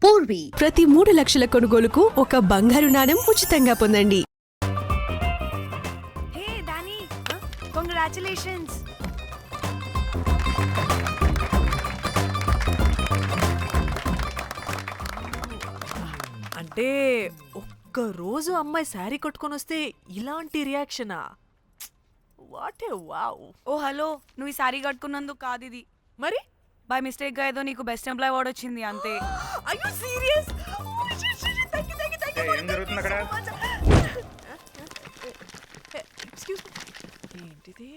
పూర్వీ ప్రతి 3 లక్షల కొనుగోలుకు ఒక బంగారు నాణెం ఉచితంగా పొందండి. Hey Danny, congratulations. అంటే ఒక్కరోజు అమ్మాయి శారీ కట్టుకొని వస్తే ఇలాంటి రియాక్షనా? What a wow. ఓ హలో, నువ్వు ఈ సారీ కట్టుకున్నందుకు కాదు ఇది, మరి బై మిస్టేక్ గా ఏదో నీకు బెస్ట్ ఎంప్లాయ్ అవార్డ్ వచ్చింది అంతే. Are you serious? ఏం జరుగుతుంది అక్కడ? Excuse me. ఏంటిది?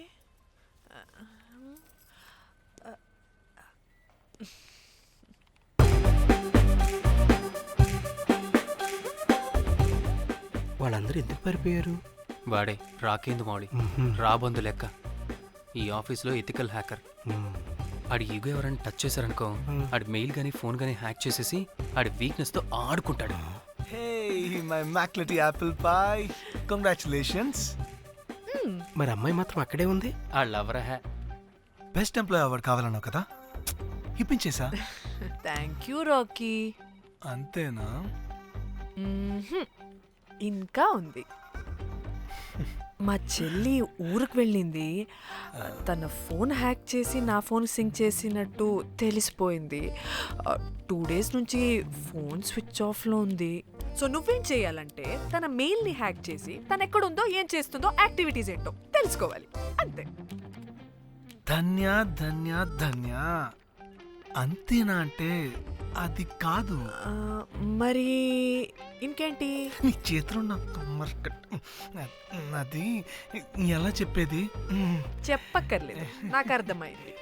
వాళ్ళందరూ ఎందుకు పారిపోయారు? వాడే రాకేందు మౌళి, రాబందు లెక్క. ఈ ఆఫీస్లో ఎథికల్ హ్యాకర్. ఆడి ఈగో ఎవరైనా టచ్ చేశారనుకో, ఆడి మెయిల్ గానీ ఫోన్ గానీ హ్యాక్ చేసేసి ఆడి వీక్నెస్ తో ఆడుకుంటాడు. Hey, my McLetty apple pie. Congratulations. మరి అమ్మాయి మాత్రం అక్కడే ఉంది. ఆ లవర్ హ్యా బెస్ట్ ఎంప్లాయ్ అవార్డు కావాలన్నావు కదా, ఇప్పించేసా. Thank you Rocky. అంతేనా? ఇంకా ఉంది. మా చెల్లి ఊరికి వెళ్ళింది. తన ఫోన్ హ్యాక్ చేసి నా ఫోన్ సింక్ చేసినట్టు తెలిసిపోయింది. 2 days నుంచి ఫోన్ స్విచ్ ఆఫ్లో ఉంది. సో నువ్వేం చేయాలంటే తన మెయిల్ని హ్యాక్ చేసి తను ఎక్కడుందో, ఏం చేస్తుందో, యాక్టివిటీస్ ఏంటో తెలుసుకోవాలి, అంతే. ధన్య ధన్య ధన్య. అంతేనా అంటే అది కాదు. మరి ఇంకేంటి? నీ చేతిలో నాకు అది ఎలా చెప్పేది? చెప్పక్కర్లేదు, నాకు అర్థమైంది.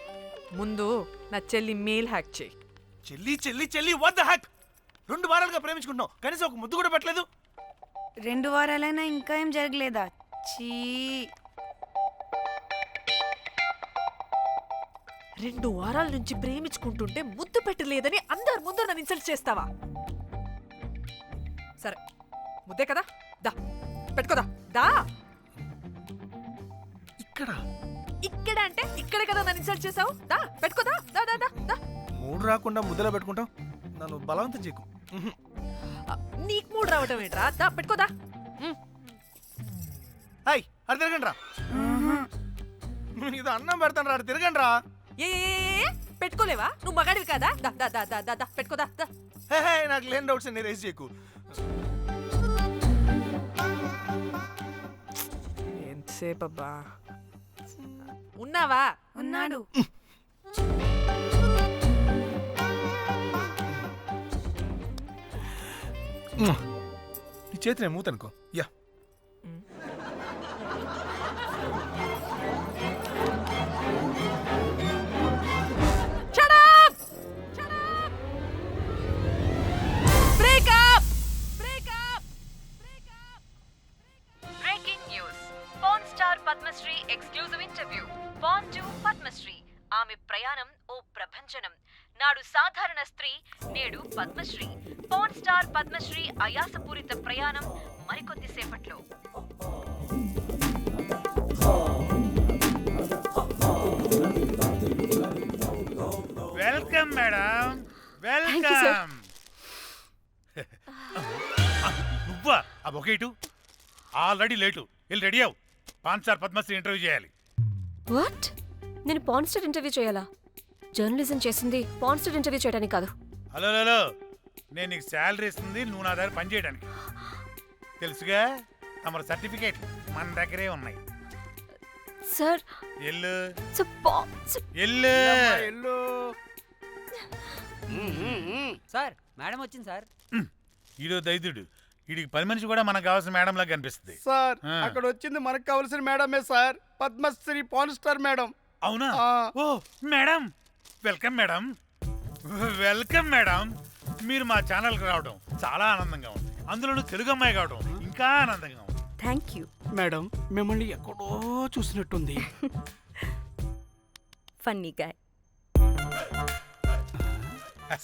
ముందు నా చెల్లి మెయిల్ హ్యాక్ చేయి. చెల్లి చెల్లి చెల్లి, వాట్ ద హ్యాక్? 2 వారాలుగా ప్రేమించుకుంటున్నావు, కనీసం ఒక ముద్దు కూడా పెట్టలేదు. 2 వారాలైనా ఇంకా ఏం జరగలేదా? చీ. 2 వారాల నుంచి ప్రేమించుకుంటుంటే ముద్దు పెట్టలేదని అందరి ముందు నన్ను ఇన్సల్ట్ చేస్తావా? సరే, ముద్దే కదా, దా పెట్టుకోదా, దా. ఇక్కడ అంటే ఇక్కడే కదా నన్ను ఇన్సల్ట్ చేసావు, దా పెట్టుకోదా, దా దా దా దా. మూడు రాకుండా ముద్దలో పెట్టుకుంటాం, నన్ను బలవంతం చేయకు. నీకు మూడు రావటం ఏంట్రా, దా పెట్టుకోదా. హాయ్, అది తిరగండి రా. ఇది అన్నం పెడతాను రా, తిరగండి రా. ఏ పెట్టుకోలేవా? నువ్వు మగాడివి కదా, దా దా దా దా దా దా పెట్టుకోదా, దా. హే, నాకు లేని డౌట్స్ అన్ని రేస్ చేయకు. ఎంతసేపు అబ్బా ఉన్నావా? ఉన్నాడు. నీ చేతి నేను మూతనుకో. Yeah, breaking news. Pan star Padmashri exclusive interview. Pan to Padmashri. ఆమె ప్రయాణం ఓ ప్రభంజనం. నాడు సాధారణ స్త్రీ, నేడు పద్మశ్రీ. పాన్ స్టార్ పద్మశ్రీ అయాసపూరిత ప్రయాణం మరికొద్ది సేపట్లో. Welcome madam, welcome. నువ్వా? ఆ బొకేటు ఆల్రెడీ లేటు, వెళ్ళి రెడీ అవు. పాన్ స్టార్ పద్మశ్రీ ఇంటర్వ్యూ చేయాలి. వాట్? నేను పాన్ స్టార్ ఇంటర్వ్యూ చేయాలా? జర్నలిజం చేసింది పాన్ స్టార్ ఇంటర్వ్యూ చేయడానికి కాదు. హలో హలో, నేను నీకు శాలరీ ఇస్తుంది నువ్వు నా దగ్గర పని చేయడానికి. తెలుసుగా, తమ సర్టిఫికేట్ మన దగ్గరే ఉన్నాయి. సార్ ఎల్లు ఎల్లు. సార్ మేడం వచ్చింది సార్. ఈడో దైదుడు, వీడికి 10 మనిషి కూడా మనకు కావాల్సిన మేడం లాగా కనిపిస్తుంది. సార్, అక్కడ వచ్చింది మనకు కావాల్సిన మేడమే sir, Padmashri pan star madam. అవునా? ఓ madam, welcome madam, welcome madam. మీరు మా ఛానల్కి రావడం చాలా ఆనందంగా ఉంది. అందులోనూ తెలుగు అమ్మాయి కావడం ఇంకా ఆనందంగా ఉంది. Thank you. మేడం, మిమ్మల్ని ఎక్కడో చూసినట్టుంది. Funny guy.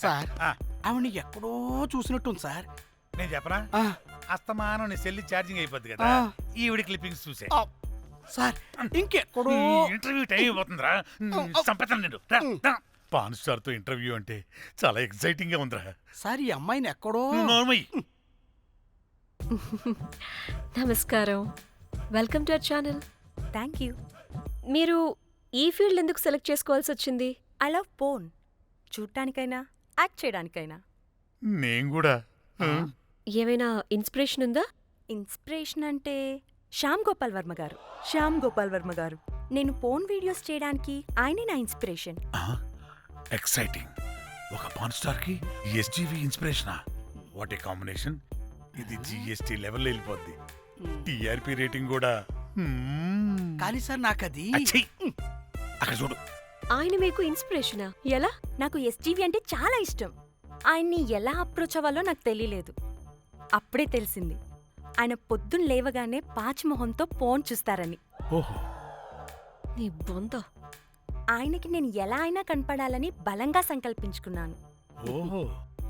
సార్, ఆవిడ ఎక్కడో చూసినట్టుంది సార్. నేను చెప్పనా? అస్తమానం నీ సెల్లి ఛార్జింగ్ అయిపోద్ది కదా, ఈవిడ క్లిప్పింగ్స్ చూసే. సార్, ఇంకెక్కడో ఇంటర్వ్యూ టైం అయిపోతుందిరా, చంపేతాను నేను. పాన్ స్టార్తో ఇంటర్వ్యూ అంటే చాలా ఎక్సైటింగ్గా ఉందిరా. సార్ ఈ అమ్మాయిని ఎక్కడో నార్మల్. నమస్కారం, welcome to our channel. Thank you. మీరు ఈ ఫీల్డ్ ఎందుకు సెలెక్ట్ చేసుకోవాల్సి వచ్చింది? I love porn. చూడటానికైనా యాక్ట్ చేయడానికైనా. నేను కూడా. ఏమైనా ఇన్స్పిరేషన్ ఉందా? ఇన్స్పిరేషన్ అంటే శ్యామ్ గోపాల్ వర్మ గారు. నేను పోన్ వీడియోస్ చేయడానికి ఆయనే నా ఇన్స్పిరేషన్. ఎక్సైటింగ్. ఒక పాన్ స్టార్ కి ఎస్జీవి ఇన్స్పిరేషనా? What a combination. ఇది జిఎస్టీ లెవెల్లో వెళ్ళిపోద్ది. టిఆర్పి రేటింగ్ కూడా. కానీ సార్ నాకది అచ్చీ! అక్కడ చూడు. ఆయన మీకు ఇన్స్పిరేషనా? ఎలా? నాకు ఎస్జీవి అంటే చాలా ఇష్టం. ఆయన్ని ఎలా అప్రోచ్ అవ్వాలో నాకు తెలియలేదు. అప్పుడే తెలిసింది ఆయన పొద్దున్న లేవగానే పాచిమొహంతో పోన్ చూస్తారని. ఓహో. నీ బొంద. ఆయనకి నేను ఎలా అయినా కనపడాలని బలంగా సంకల్పించుకున్నాను. ఓహో.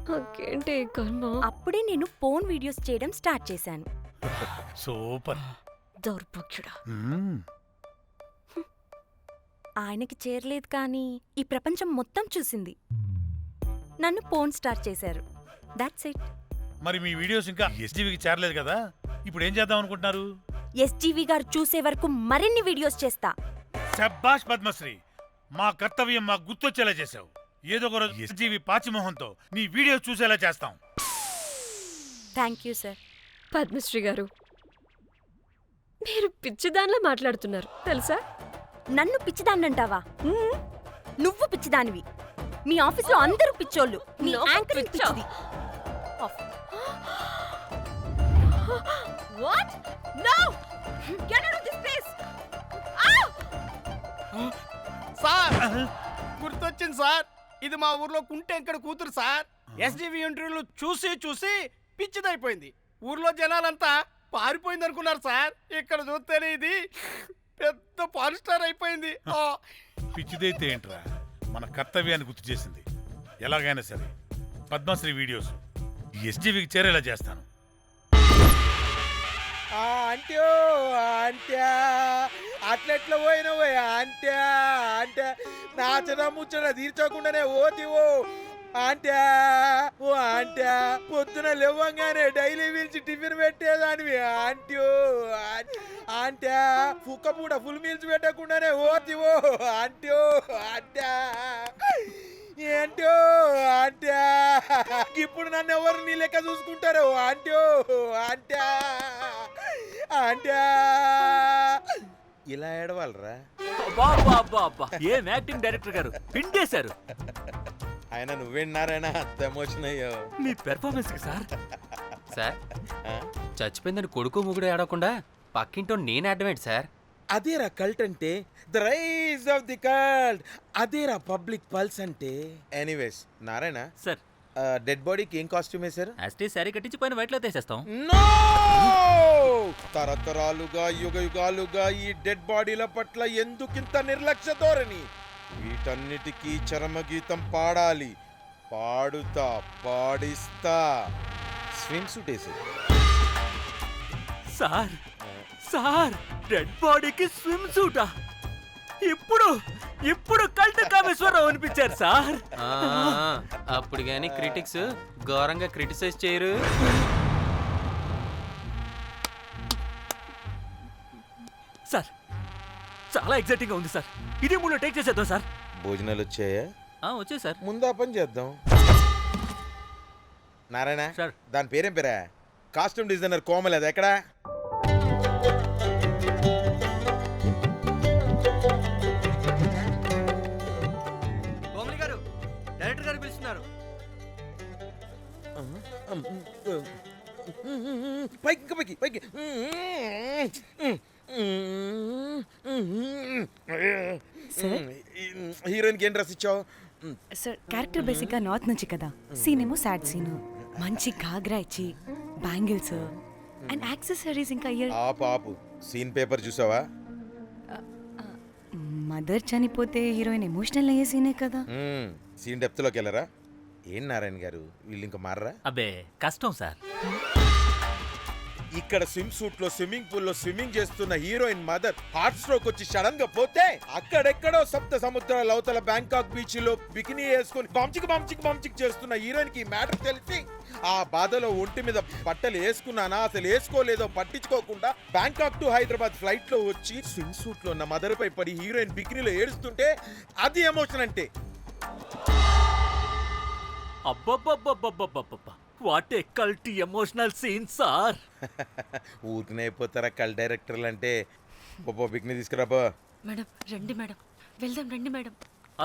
నాకేంటి ఈ కర్మ? అప్పుడే నేను పోన్ వీడియోస్ చేయడం స్టార్ట్ చేశాను. సూపర్. దౌర్భాగ్యుడా. ఆయనకి చేరలేదు కానీ ఈ ప్రపంచం మొత్తం చూసింది. నన్ను పోన్ స్టార్ చేశారు. That's it. మరి మీ వీడియోస్ ఇంకా ఎస్జీవికి చేరలేదు కదా, ఇప్పుడు ఏం చేద్దాం అనుకుంటున్నారు? ఎస్జీవి గారు చూసే వరకు మరిన్ని వీడియోస్ చేస్తా. శబ్బాష్ పద్మశ్రీ, మా కర్తవ్యం మాకు గుర్తొచ్చేలా చేసావు. ఏదో ఒక రోజు ఎస్జీవి పాచిమోహంతో నీ వీడియోస్ చూసేలా చేస్తాం. Thank you sir. పద్మశ్రీ గారు, మీరు పిచ్చిదానిలా మాట్లాడుతున్నారు తెలుసా? నన్ను పిచ్చిదాన్నంటావా? నువ్వు పిచ్చిదానివి. మీ ఆఫీస్లో అందరూ పిచ్చోళ్ళు. నీ నాకు యాంకరింగ్ పిచ్చా? పిచ్చిది. What? No! Get out of this place! Sir గుర్తొచ్చింది సార్. ఇది మా ఊర్లో కుంటెంకడ కూతురు సార్. ఎస్జీవి ఇంటర్వ్యూలు చూసి చూసి పిచ్చిదైపోయింది. ఊర్లో జనాలంతా పారిపోయింది అనుకున్నారు సార్. ఇక్కడ చూస్తేనే ఇది పెద్ద పాన్ స్టార్ అయిపోయింది. పిచ్చిదైతే ఏంట్రా, మన కర్తవ్యాన్ని గుర్తు చేసింది. ఎలాగైనా సరే పద్మశ్రీ వీడియోస్ ఎస్జీవికి చేరేలా చేస్తాను. అంట్యో అంట్యా అట్లెట్లా పోయినవో అంట్యా అంటే నాచన ముచ్చట తీర్చకుండానే ఓతివో అంట్యా. ఓ అంట్యా పొద్దున లేవంగానే డైలీ పిలిచి టిఫిన్ పెట్టేదానివి అంట్యో అంట్యా. కుక్క పూట ఫుల్ మీల్స్ పెట్టకుండానే ఓతివో అంట్యో అంట్యా. ఏంటో అంట్యా ఇప్పుడు నన్ను ఎవరు నీ లెక్క చూసుకుంటారు అంట్యో అంట్యా అంట్యా. ఇలా ఏడవాలరా? ఏం యాక్టింగ్ డైరెక్టర్ గారు పిండేశారు. ఆయన నువ్వేనారాయణ అంత ఎమోషన్ అయ్యో మీ పెర్ఫార్మెన్స్ కి సార్. సార్, చచ్చిపోయిందని కొడుకు ముగుడు ఏడవకుండా పక్కింటో నేను ఆడమేంటి సార్? అదేరా కల్ట్ అంటే, the rise of the cult. అదేరా పబ్లిక్ పల్స్ అంటే. ఎనీవేస్ నారాయణ సార్, డెడ్ బాడీకి ఏం కాస్ట్యూమ్ వేశారు? యాస్టీ శారీ కట్టించి పైన వైట్లో తీసేస్తాం. నో! తరతరాలుగా యుగ యుగాలుగా ఈ డెడ్ బాడీల పట్ల ఎందుకింత నిర్లక్ష్య ధోరణి? వీటన్నిటికీ చరమగీతం పాడాలి. పాడుతా, పాడిస్తా. స్విమ్ సూట్ వేసి సార్ సార్, డెడ్ బాడీకి స్విమ్ సూటా? ఇప్పుడు కల్ట్ కామేశ్వరరావు అనిపించారు సార్. అప్పుడు గాని క్రిటిక్స్ ఘోరంగా క్రిటిసైజ్ చేయరు. సార్, చాలా ఎక్సైటింగ్ గా ఉంది సార్. ఇది మూడు టేక్ చేసేద్దాం సార్. భోజనాలు వచ్చాయా? వచ్చే సార్. ముందా పని చేద్దాం. నారాయణ సార్. దాని పేరేం పేరా? Costume designer Komal. అది ఎక్కడా? కోమలి గారు, డైరెక్టర్ గారు పిలుస్తున్నారు. పైకి ఇంకా పైకి పైకి. హీరోయిన్కి ఏం డ్రెస్ ఇచ్చావు? సార్, క్యారెక్టర్ బేసిక్గా నార్త్ నుంచి కదా. సీన్ ఏమో సాడ్ సీన్. మంచి ఘాగ్రా ఇచ్చి బ్యాంగిల్స్ అండ్ యాక్సెసరీస్ ఇంకా ఇయర్. ఆపు సీన్ పేపర్ చూసావా? మదర్ చనిపోతే హీరోయిన్ ఎమోషనల్ అయ్యే సీనే కదా. సీన్ డెప్త్లోకి వెళ్ళరా? ఏం నారాయణ గారు వీళ్ళు ఇంకా మారరా? అబ్బే కష్టం సార్. ఇక్కడ స్విమ్ సూట్ లో స్విమ్మింగ్ పూల్ లో స్విమ్మింగ్ చేస్తున్న హీరోయిన్ మదర్ హార్ట్ స్ట్రోక్ వచ్చి సడన్ గా పోతే అక్కడెక్కడో సప్త సముద్రాల అవతల బ్యాంకాక్ బీచ్ లో బికినీ వేసుకొని బంచిక్ చేస్తున్న హీరోయిన్ కి మ్యాటర్ తెలిసి ఆ బాధలో ఒంటి మీద బట్టలు వేసుకున్నానా అసలు వేసుకోలేదో పట్టించుకోకుండా బ్యాంకాక్ టు హైదరాబాద్ ఫ్లైట్ లో వచ్చి స్విమ్ సూట్ లో ఉన్న మదర్ పై పడి హీరోయిన్ బికినీలో ఏడుస్తుంటే అది ఎమోషన్ అంటే. అబ్బబ్బబ్బబ్బబ్బబ్బబ్బ వాట్ ఏ కల్టీ ఎమోషనల్ సీన్ సార్. ఊరికనే అయిపోతారా కల్ డైరెక్టర్లు అంటే. బికినీ తీసుకురాబో. మేడం రండి మేడం, వెళ్దాం రండి మేడం.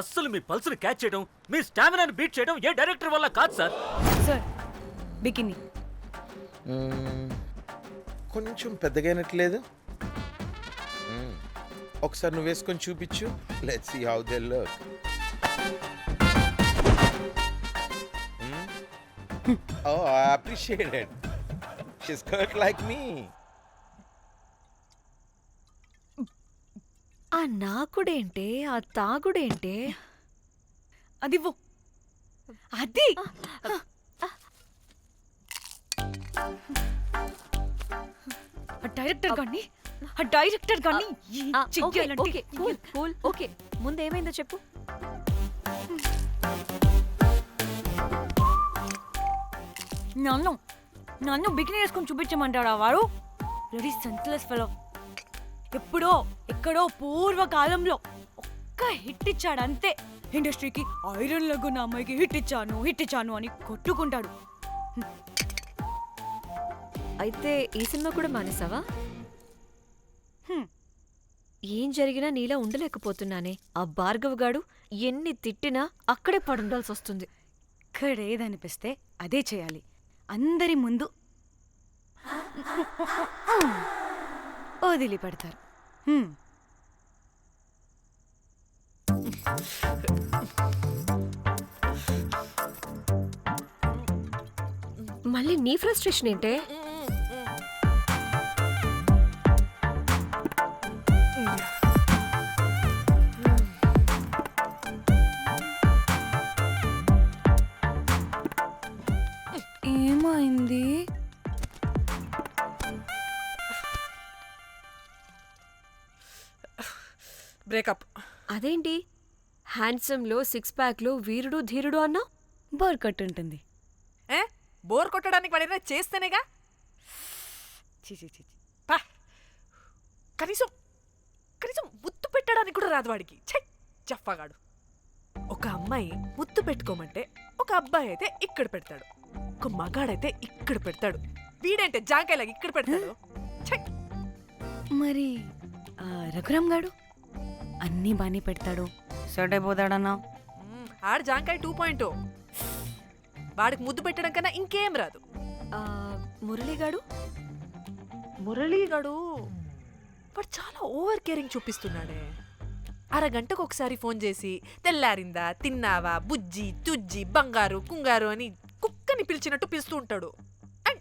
అస్సలు మీ పల్స్ని క్యాచ్ చేయడం, మీ స్టామినాని బీట్ చేయడం ఏ డైరెక్టర్ వల్ల కాదు సార్. సార్ బికినీ కొంచెం పెద్దగైనట్లేదు. ఒకసారి నువ్వు వేసుకొని చూపించు. Let's see how they look. Oh, I appreciate it. She's cut like me. ఆ నాకుడేంటే, ఆ తాగుడేంటే? అదివ్వు. అది డైరెక్టర్ గాని ఓకే ముందేమైందో చెప్పు. నన్ను బికినీ వేసుకొని చూపించమంటాడా వాడు? Ready senseless fellow. ఎప్పుడో ఎక్కడో పూర్వకాలంలో ఒక్క హిట్ ఇచ్చాడు అంతే. ఇండస్ట్రీకి ఐరన్ లగున్న అమ్మాయికి హిట్ ఇచ్చాను అని కొట్టుకుంటాడు. అయితే ఈ సినిమా కూడా మానేసావా? ఏం జరిగినా నీలా ఉండలేకపోతున్నానే. ఆ భార్గవ్ గాడు ఎన్ని తిట్టినా అక్కడే పడుండాల్సి వస్తుంది. ఇక్కడేదనిపిస్తే అదే చేయాలి. అందరి ముందు వదిలిపెడతారు. మళ్ళీ నీ ఫ్రస్ట్రేషన్ ఏంటే? ఏమైంది? బ్రేకప్. అదేంటి హ్యాండ్సమ్ లో సిక్స్ ప్యాక్ లో వీరుడు ధీరుడు అన్నా? బోర్ కట్ ఉంటుంది. బోర్ కొట్టడానికి వాడైనా చేస్తేనేగా. పా. కనీసం ముద్దు పెట్టడానికి కూడా రాదు వాడికి. చెప్పగాడు. ఒక అమ్మాయి ముద్దు పెట్టుకోమంటే ఒక అబ్బాయి అయితే ఇక్కడ పెడతాడు, ఒక మగాడైతే ఇక్కడ పెడతాడు. వీడంటే జాంకాయలాగా ఇక్కడ పెడతాడు. మరి రఘురామ్ గాడు అన్నీ బానే పెడతాడు, సర్డ్ అయిపోతాడన్నా. ఆడు జాంకాయ 2.0. వాడికి ముద్దు పెట్టడం కన్నా ఇంకేం రాదు. మురళీగాడు వాడు చాలా ఓవర్ కేరింగ్ చూపిస్తున్నాడే. అరగంటకు ఒకసారి ఫోన్ చేసి తెల్లారిందా, తిన్నావా, బుజ్జి తుజ్జి, బంగారు కుంగారు అని కుక్కని పిలిచినట్టు పిలుస్తూ ఉంటాడు. అండ్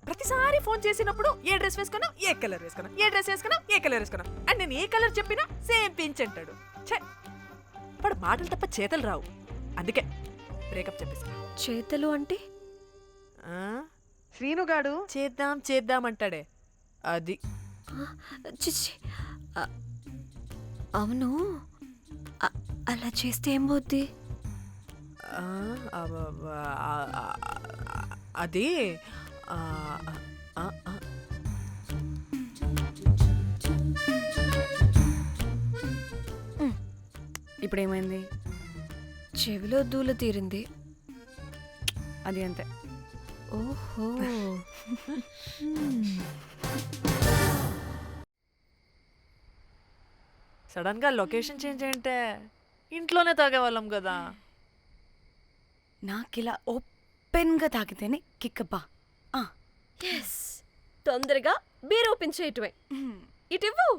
ప్రతిసారి ఫోన్ చేసినప్పుడు ఏ డ్రెస్ వేసుకున్నావు, ఏ కలర్ వేసుకున్నావు, ఏ డ్రెస్ వేసుకున్నావు, ఏ కలర్ వేసుకున్నావు అండ్ నేను ఏ కలర్ చెప్పినా సేమ్ పించ్ అంటాడు. వాడు మాటలు తప్ప చేతలు రావు. అందుకే బ్రేకప్ చెప్పేసి. చేతలు అంటే శ్రీనుగాడు చేద్దాం అంటాడే అది. చిచ్చి. అవును, అలా చేస్తే ఏం పోద్ది? అది ఇప్పుడేమైంది? చెవిలో దూల తీరింది. అది అంతే. ఓహో. సడన్ గా లొకేషన్ చేంజ్ అంటే ఇంట్లోనే తాగేవాళ్ళం కదా. నాకిలా ఓపెన్గా తాగితేనే కిక్కబ్బా. తొందరగా బీర్ ఓపెన్ చేయటమే. ఇటివ్వు.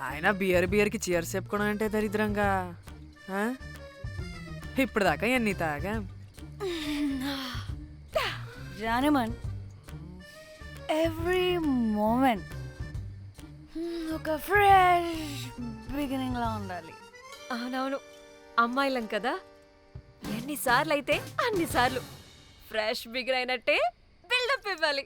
ఆయన బియర్కి చీర్స్ చెప్పుకోవడం అంటే దరిద్రంగా. ఇప్పుడు దాకా ఎన్ని తాగా జానమన్. ఎవ్రీ మూమెంట్ ఒక ఫ్రెష్ బిగినింగ్ లా ఉండాలి. అవునవును, అమ్మాయిలం కదా, ఎన్నిసార్లు అయితే అన్నిసార్లు ఫ్రెష్ బిగిన్ అయినట్టే బిల్డప్ ఇవ్వాలి.